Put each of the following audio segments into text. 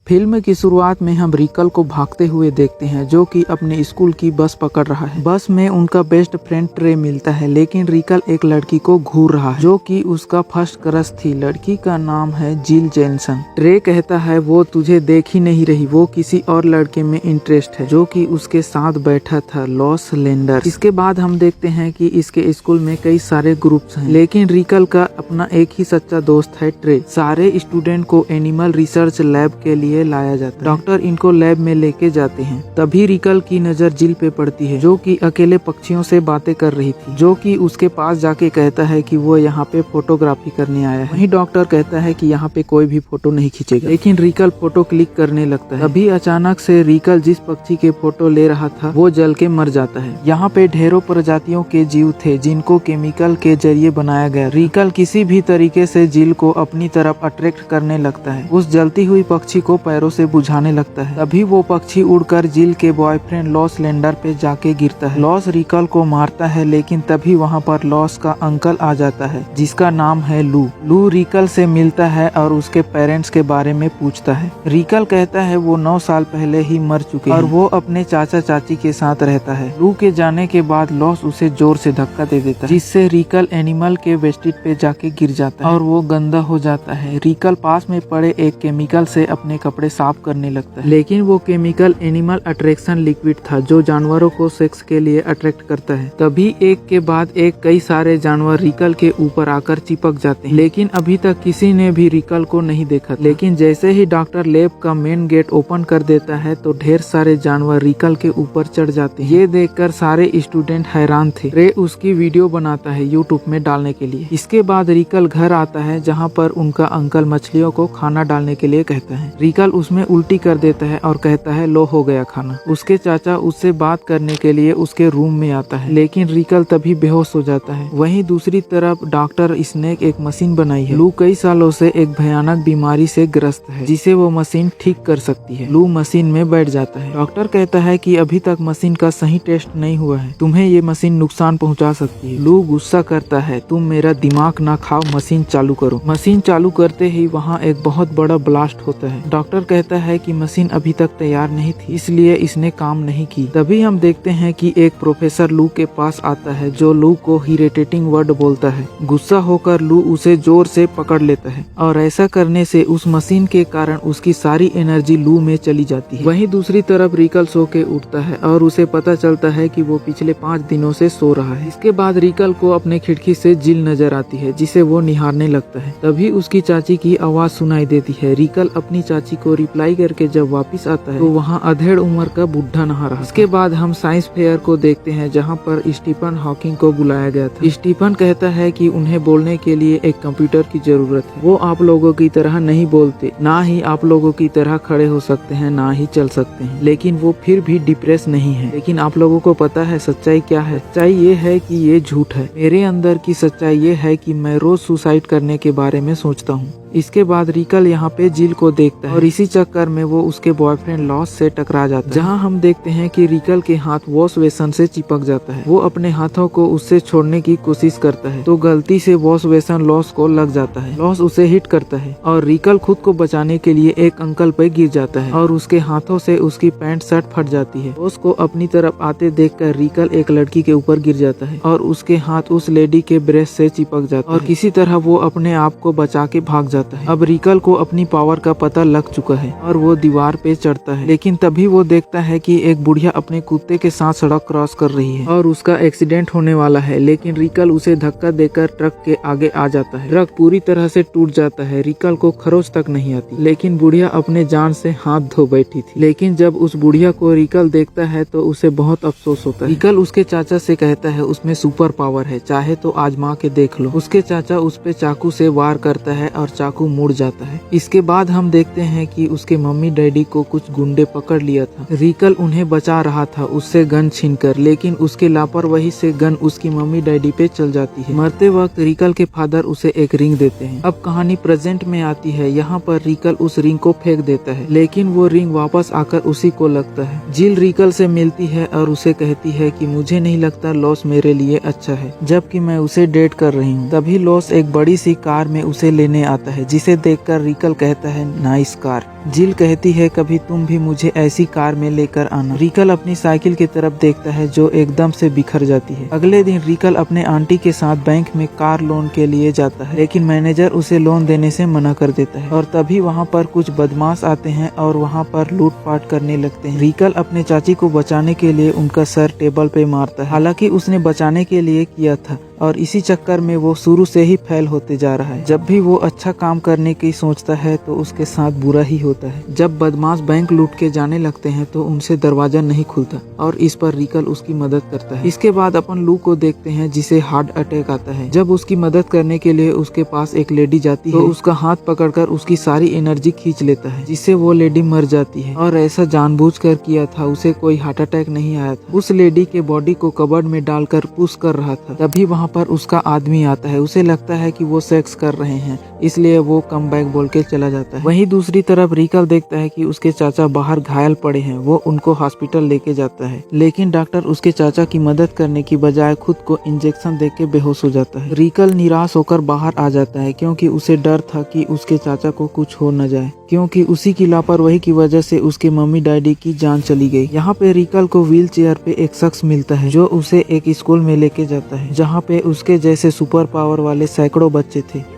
Film की शुरुआत में हम रिकल को भागते हुए देखते हैं, जो कि अपने स्कूल की बस पकड़ रहा है। बस में उनका बेस्ट फ्रेंड ट्रे मिलता है, लेकिन रिकल एक लड़की को घूर रहा है जो कि उसका फर्स्ट क्रश थी। लड़की का नाम है जिल जेनसन। ट्रे कहता है वो तुझे देख ही नहीं रही, वो किसी और लड़के में इंटरेस्ट है जो कि उसके साथ बैठा था, लॉस लेंडर्स। इसके बाद हम देखते हैं कि इसके स्कूल में कई सारे ग्रुप्स हैं, लेकिन रिकल का अपना एक ही सच्चा दोस्त है, ट्रे। सारे स्टूडेंट को एनिमल रिसर्च लैब के लिए लाया जाता है। डॉक्टर इनको लैब में लेके जाते हैं। तभी रिकल की नजर जिल पे पड़ती है, जो कि अकेले पक्षियों से बातें कर रही थी, जो कि उसके पास जाके कहता है कि वो यहाँ पे फोटोग्राफी करने आया है। वहीं डॉक्टर कहता है कि यहाँ पे कोई भी फोटो नहीं खींचेगा, लेकिन रिकल फोटो क्लिक करने लगता है। तभी अचानक से रिकल जिस पक्षी के फोटो ले रहा था वो जल के मर जाता है। यहाँ पे ढेरों प्रजातियों के जीव थे जिनको केमिकल के जरिए बनाया गया। रिकल किसी भी तरीके से जिल को अपनी तरफ अट्रैक्ट करने लगता है। उस जलती हुई पक्षी को पैरों से बुझाने लगता है। तभी वो पक्षी उड़कर जिल के बॉयफ्रेंड लॉस लेंडर पे जाके गिरता है। लॉस रिकल को मारता है, लेकिन तभी वहाँ पर लॉस का अंकल आ जाता है जिसका नाम है लू। लू रिकल से मिलता है और उसके पेरेंट्स के बारे में पूछता है। रिकल कहता है वो 9 साल पहले ही मर चुके हैं और वो अपने चाचा चाची के साथ रहता है। लू के जाने के बाद लॉस उसे जोर से धक्का दे देता है, जिससे रिकल एनिमल के वेस्टिज पे जाके गिर जाता है और वो गंदा हो जाता है। रिकल पास में पड़े एक केमिकल से अपने कपड़े साफ करने लगता है, लेकिन वो केमिकल एनिमल अट्रैक्शन लिक्विड था जो जानवरों को सेक्स के लिए अट्रैक्ट करता है। तभी एक के बाद एक कई सारे जानवर रिकल के ऊपर आकर चिपक जाते हैं, लेकिन अभी तक किसी ने भी रिकल को नहीं देखा। लेकिन जैसे ही डॉक्टर लैब का मेन गेट ओपन कर देता है तो ढेर सारे जानवर रिकल के ऊपर चढ़ जाते हैं। ये देखकर सारे स्टूडेंट हैरान थे। रे उसकी वीडियो बनाता है यूट्यूब में डालने के लिए। इसके बाद रिकल घर आता है, जहाँ पर उनका अंकल मछलियों को खाना डालने के लिए कहता है। रिकल उसमें उल्टी कर देता है और कहता है लो हो गया खाना। उसके चाचा उससे बात करने के लिए उसके रूम में आता है, लेकिन रिकल तभी बेहोश हो जाता है। वहीं दूसरी तरफ डॉक्टर स्नेक एक मशीन बनाई है। लू कई सालों से एक भयानक बीमारी से ग्रस्त है, जिसे वो मशीन ठीक कर सकती है। लू मशीन में बैठ जाता है। डॉक्टर कहता है कि अभी तक मशीन का सही टेस्ट नहीं हुआ है, तुम्हें ये मशीन नुकसान पहुंचा सकती है। लू गुस्सा करता है, तुम मेरा दिमाग ना खाओ, मशीन चालू करो। मशीन चालू करते ही वहाँ एक बहुत बड़ा ब्लास्ट होता है। डॉक्टर कहता है कि मशीन अभी तक तैयार नहीं थी, इसलिए इसने काम नहीं की। तभी हम देखते हैं कि एक प्रोफेसर लू के पास आता है, जो लू को इरिटेटिंग वर्ड बोलता है। गुस्सा होकर लू उसे जोर से पकड़ लेता है और ऐसा करने से उस मशीन के कारण उसकी सारी एनर्जी लू में चली जाती है। वहीं दूसरी तरफ रिकल सो के उठता है और उसे पता चलता है कि वो पिछले 5 दिनों से सो रहा है। इसके बाद रिकल को अपने खिड़की से जिल नजर आती है, जिसे वो निहारने लगता है। तभी उसकी चाची की आवाज सुनाई देती है। रिकल अपनी चाची को रिप्लाई करके जब वापस आता है तो वहाँ अधेड़ उम्र का बुढ़ा नहा रहा है। इसके बाद हम साइंस फेयर को देखते हैं, जहाँ पर स्टीफन हॉकिंग को बुलाया गया था। स्टीफन कहता है कि उन्हें बोलने के लिए एक कंप्यूटर की जरूरत है। वो आप लोगों की तरह नहीं बोलते, ना ही आप लोगों की तरह खड़े हो सकते हैं, ना ही चल सकते हैं, लेकिन वो फिर भी डिप्रेस नहीं है। लेकिन आप लोगों को पता है सच्चाई क्या है? सच्चाई ये है कि ये झूठ है। मेरे अंदर की सच्चाई ये है कि मैं रोज सुसाइड करने के बारे में सोचता हूँ। इसके बाद रिकल यहाँ पे जिल को देखता है और इसी चक्कर में वो उसके बॉयफ्रेंड लॉस से टकरा जाता है, जहाँ हम देखते हैं कि रिकल के हाथ वॉश बेसन से चिपक जाता है। वो अपने हाथों को उससे छोड़ने की कोशिश करता है तो गलती से वॉश बेसन लॉस को लग जाता है। लॉस उसे हिट करता है और रिकल खुद को बचाने के लिए एक अंकल पे गिर जाता है और उसके हाथों से उसकी पैंट शर्ट फट जाती है। लॉस को अपनी तरफ आते देखकर रिकल एक लड़की के ऊपर गिर जाता है और उसके हाथ उस लेडी के ब्रेस्ट से चिपक जाता है और किसी तरह वो अपने आप को बचा के भाग जाता है। अब रिकल को अपनी पावर का पता लग चुका है और वो दीवार पे चढ़ता है, लेकिन तभी वो देखता है कि एक बुढ़िया अपने कुत्ते के साथ सड़क क्रॉस कर रही है और उसका एक्सीडेंट होने वाला है। लेकिन रिकल उसे धक्का देकर ट्रक के आगे आ जाता है। ट्रक पूरी तरह से टूट जाता है। रिकल को खरोच तक नहीं आती, लेकिन बुढ़िया अपने जान से हाथ धो बैठी थी। लेकिन जब उस बुढ़िया को रिकल देखता है तो उसे बहुत अफसोस होता है। रिकल उसके चाचा से कहता है उसमें सुपर पावर है, चाहे तो आजमा के देख लो। उसके चाचा उस पे चाकू से वार करता है और चाकू मुड़ जाता है। इसके बाद हम देखते हैं कि उसके मम्मी डैडी को कुछ गुंडे पकड़ लिया था। रिकल उन्हें बचा रहा था उससे गन छीनकर, लेकिन उसके लापरवाही से गन उसकी मम्मी डैडी पे चल जाती है। मरते वक्त रिकल के फादर उसे एक रिंग देते हैं। अब कहानी प्रेजेंट में आती है। यहाँ पर रिकल उस रिंग को फेंक देता है, लेकिन वो रिंग वापस आकर उसी को लगता है। जिल रिकल से मिलती है और उसे कहती है कि मुझे नहीं लगता लॉस मेरे लिए अच्छा है, जबकि मैं उसे डेट कर रही हूँ। तभी लॉस एक बड़ी सी कार में उसे लेने आता है, है, जिसे देखकर रिकल कहता है नाइस कार। जिल कहती है कभी तुम भी मुझे ऐसी कार में लेकर आना। रिकल अपनी साइकिल की तरफ देखता है जो एकदम से बिखर जाती है। अगले दिन रिकल अपने आंटी के साथ बैंक में कार लोन के लिए जाता है, लेकिन मैनेजर उसे लोन देने से मना कर देता है और तभी वहाँ पर कुछ बदमाश आते हैं और वहाँ पर लूटपाट करने लगते हैं। रिकल अपने चाची को बचाने के लिए उनका सर टेबल पे मारता है। हालांकि उसने बचाने के लिए किया था और इसी चक्कर में वो शुरू से ही फेल होते जा रहा है। जब भी वो अच्छा काम करने की सोचता है तो उसके साथ बुरा ही होता है। जब बदमाश बैंक लूट के जाने लगते हैं तो उनसे दरवाजा नहीं खुलता और इस पर रिकल उसकी मदद करता है। इसके बाद अपन लू को देखते हैं जिसे हार्ट अटैक आता है। जब उसकी मदद करने के लिए उसके पास एक लेडी जाती है तो उसका हाथ पकड़कर उसकी सारी एनर्जी खींच लेता है, जिससे वो लेडी मर जाती है और ऐसा जानबूझकर किया था, उसे कोई हार्ट अटैक नहीं आया था। उस लेडी के बॉडी को कबर्ड में डालकर पुश कर रहा था। तभी वहाँ पर उसका आदमी आता है। उसे लगता है कि वो सेक्स कर रहे हैं, इसलिए वो कम बैक बोल के चला जाता है। वहीं दूसरी तरफ रिकल देखता है कि उसके चाचा बाहर घायल पड़े हैं। वो उनको हॉस्पिटल लेके जाता है, लेकिन डॉक्टर उसके चाचा की मदद करने की बजाय खुद को इंजेक्शन देके के बेहोश हो जाता है। रिकल निराश होकर बाहर आ जाता है क्योंकि उसे डर था कि उसके चाचा को कुछ हो न जाए, क्योंकि उसी की लापरवाही की वजह से उसके मम्मी डैडी की जान चली गई। यहाँ पे रिकल को व्हील चेयर पे एक शख्स मिलता है जो उसे एक स्कूल में लेके जाता है, जहाँ पे उसके जैसे सुपर पावर वाले सैकड़ों बच्चे थे।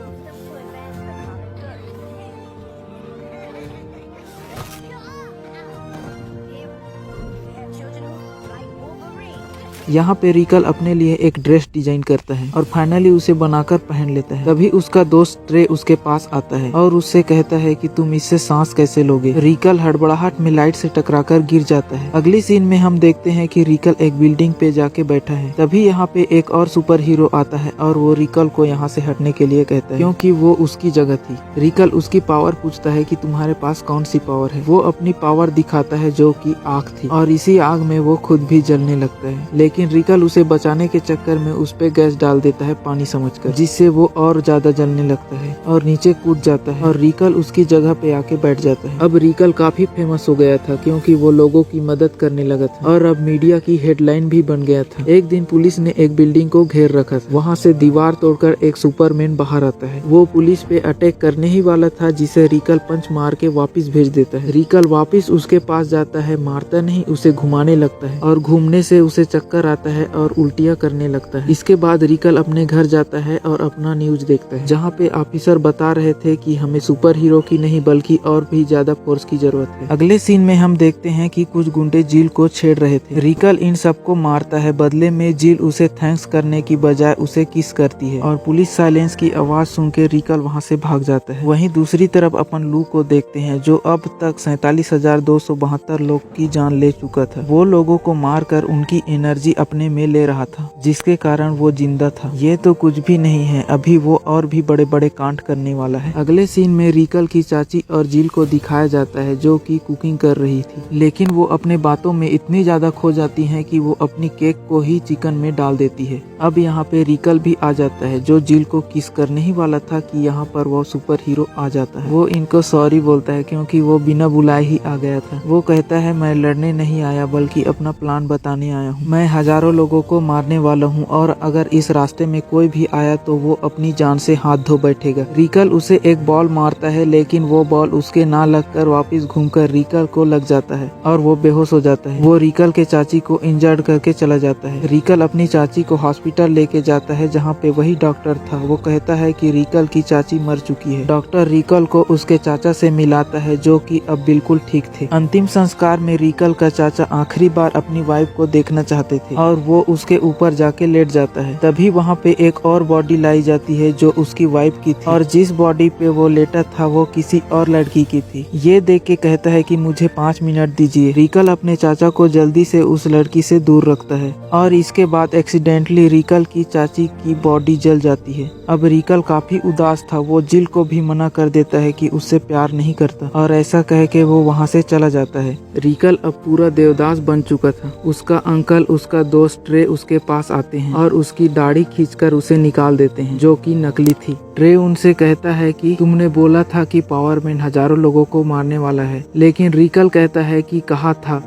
यहाँ पे रिकल अपने लिए एक ड्रेस डिजाइन करता है और फाइनली उसे बनाकर पहन लेता है। तभी उसका दोस्त ट्रे उसके पास आता है और उससे कहता है कि तुम इससे सांस कैसे लोगे। रिकल हड़बड़ाहट में लाइट से टकराकर गिर जाता है। अगली सीन में हम देखते हैं कि रिकल एक बिल्डिंग पे जाके बैठा है। तभी यहाँ पे एक और सुपर हीरो आता है और वो रिकल को यहाँ से हटने के लिए कहता है, क्योंकि वो उसकी जगह थी। रिकल उसकी पावर पूछता है कि तुम्हारे पास कौन सी पावर है। वो अपनी पावर दिखाता है जो कि आग थी और इसी आग में वो खुद भी जलने लगता है, लेकिन रिकल उसे बचाने के चक्कर में उस पे गैस डाल देता है पानी समझकर, जिससे वो और ज्यादा जलने लगता है और नीचे कूद जाता है और रिकल उसकी जगह पे आके बैठ जाता है। अब रिकल काफी फेमस हो गया था क्योंकि वो लोगों की मदद करने लगा था और अब मीडिया की हेडलाइन भी बन गया था। एक दिन पुलिस ने एक बिल्डिंग को घेर रखा था। वहाँ से दीवार तोड़कर एक सुपरमैन बाहर आता है। वो पुलिस पे अटैक करने ही वाला था, जिसे रिकल पंच मार के वापिस भेज देता है। रिकल वापिस उसके पास जाता है, मारता नहीं, उसे घुमाने लगता है और घूमने से उसे चक्कर आता है और उल्टियाँ करने लगता है। इसके बाद रिकल अपने घर जाता है और अपना न्यूज देखता है, जहाँ पे ऑफिसर बता रहे थे कि हमें सुपर हीरो की नहीं बल्कि और भी ज्यादा फोर्स की जरूरत है। अगले सीन में हम देखते हैं कि कुछ गुंडे जिल को छेड़ रहे थे। रिकल इन सबको मारता है। बदले में जिल उसे थैंक्स करने की बजाय उसे किस करती है और पुलिस साइलेंस की आवाज सुन के रिकल वहाँ से भाग जाता है। वहीं दूसरी तरफ अपन लू को देखते हैं जो अब तक 47,272 लोग की जान ले चुका था। वो लोगों को मारकर उनकी एनर्जी अपने में ले रहा था, जिसके कारण वो जिंदा था। ये तो कुछ भी नहीं है, अभी वो और भी बड़े बड़े कांड करने वाला है। अगले सीन में रिकल की चाची और जिल को दिखाया जाता है जो कि कुकिंग कर रही थी, लेकिन वो अपने बातों में इतनी ज्यादा खो जाती हैं कि वो अपनी केक को ही चिकन में डाल देती है। अब यहाँ पे रिकल भी आ जाता है जो जिल को किस करने ही वाला था कि यहाँ पर वो सुपर हीरो आ जाता है। वो इनको सॉरी बोलता है क्योंकि वो बिना बुलाए ही आ गया था। वो कहता है मैं लड़ने नहीं आया बल्कि अपना प्लान बताने आया हूँ। मैं हजारों लोगों को मारने वाला हूँ और अगर इस रास्ते में कोई भी आया तो वो अपनी जान से हाथ धो बैठेगा। रिकल उसे एक बॉल मारता है, लेकिन वो बॉल उसके ना लगकर वापस घूमकर रिकल को लग जाता है और वो बेहोश हो जाता है। वो रिकल के चाची को इंजर्ड करके चला जाता है। रिकल अपनी चाची को हॉस्पिटल लेके जाता है जहाँ पे वही डॉक्टर था। वो कहता है कि रिकल की चाची मर चुकी है। डॉक्टर रिकल को उसके चाचा से मिलाता है जो कि अब बिल्कुल ठीक थे। अंतिम संस्कार में रिकल का चाचा आखिरी बार अपनी वाइफ को देखना चाहते थे और वो उसके ऊपर जाके लेट जाता है। तभी वहाँ पे एक और बॉडी लाई जाती है जो उसकी वाइफ की थी और जिस बॉडी पे वो लेटा था वो किसी और लड़की की थी। ये देख के कहता है कि मुझे 5 मिनट दीजिए। रिकल अपने चाचा को जल्दी से उस लड़की से दूर रखता है और इसके बाद एक्सीडेंटली रिकल की चाची की बॉडी जल जाती है। अब रिकल काफी उदास था। वो जिल को भी मना कर देता है कि उससे प्यार नहीं करता और ऐसा कह के वो वहाँ से चला जाता है। रिकल अब पूरा देवदास बन चुका था। उसका अंकल, उसका दोस्त ट्रे उसके पास आते हैं और उसकी दाढ़ी खींचकर उसे निकाल देते हैं जो कि नकली थी। ट्रे उनसे कहता है कि तुमने बोला था कि पावरमैन हजारों लोगों को मारने वाला है, लेकिन रिकल कहता है कि कहा था,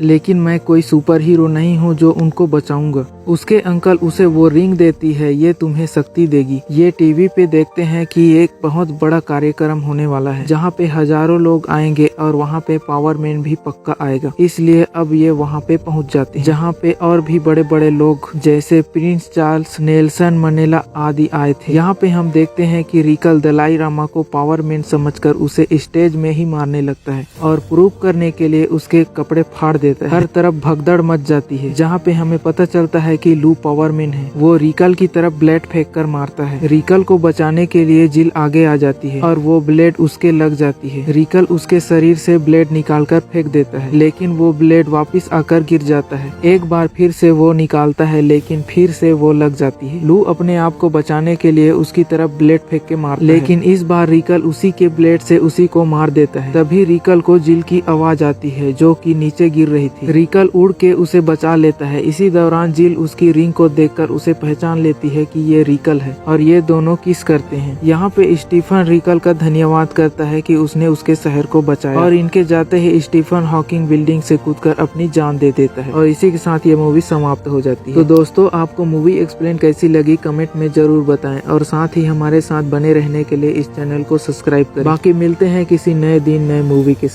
लेकिन मैं कोई सुपर हीरो नहीं हूँ जो उनको बचाऊंगा। उसके अंकल उसे वो रिंग देती है, ये तुम्हें शक्ति देगी। ये टीवी पे देखते हैं कि एक बहुत बड़ा कार्यक्रम होने वाला है जहाँ पे हजारों लोग आएंगे और वहाँ पे पावर मैन भी पक्का आएगा, इसलिए अब ये वहाँ पे पहुँच जाते हैं जहाँ पे और भी बड़े बड़े लोग जैसे प्रिंस चार्ल्स, नेल्सन मंडेला आदि आए थे। यहाँ पे हम देखते हैं कि रिकल दलाई लामा को पावर मैन समझकर उसे स्टेज में ही मारने लगता है और प्रूव करने के लिए उसके कपड़े फाड़ देता है। हर तरफ भगदड़ मच जाती है जहाँ पे हमें पता चलता है कि लू पावर मैन है। वो रिकल की तरफ ब्लेड फेंक कर मारता है। रिकल को बचाने के लिए जिल आगे आ जाती है और वो ब्लेड उसके लग जाती है। रिकल उसके शरीर से ब्लेड निकालकर फेंक देता है, लेकिन वो ब्लेड वापस आकर गिर जाता है। एक बार फिर से वो निकालता है, लेकिन फिर से वो लग जाती है। लू अपने आप को बचाने के लिए उसकी तरफ ब्लेड फेंक के मारता है, लेकिन इस बार रिकल उसी के ब्लेड से उसी को मार देता है। तभी रिकल को जिल की आवाज आती है जो कि नीचे गिर रही थी। रिकल उड़ के उसे बचा लेता है। इसी दौरान जिल उसकी रिंग को देखकर उसे पहचान लेती है कि ये रिकल है और ये दोनों किस करते हैं। यहाँ पे स्टीफन रिकल का धन्यवाद करता है कि उसने उसके शहर को बचाया और इनके जाते ही स्टीफन हॉकिंग बिल्डिंग से कूदकर अपनी जान दे देता है और इसी के साथ ये मूवी समाप्त हो जाती है। तो दोस्तों, आपको मूवी एक्सप्लेन कैसी लगी कमेंट में जरूर बताएं और साथ ही हमारे साथ बने रहने के लिए इस चैनल को सब्सक्राइब करें। बाकी मिलते हैं किसी नए दिन नए मूवी के साथ।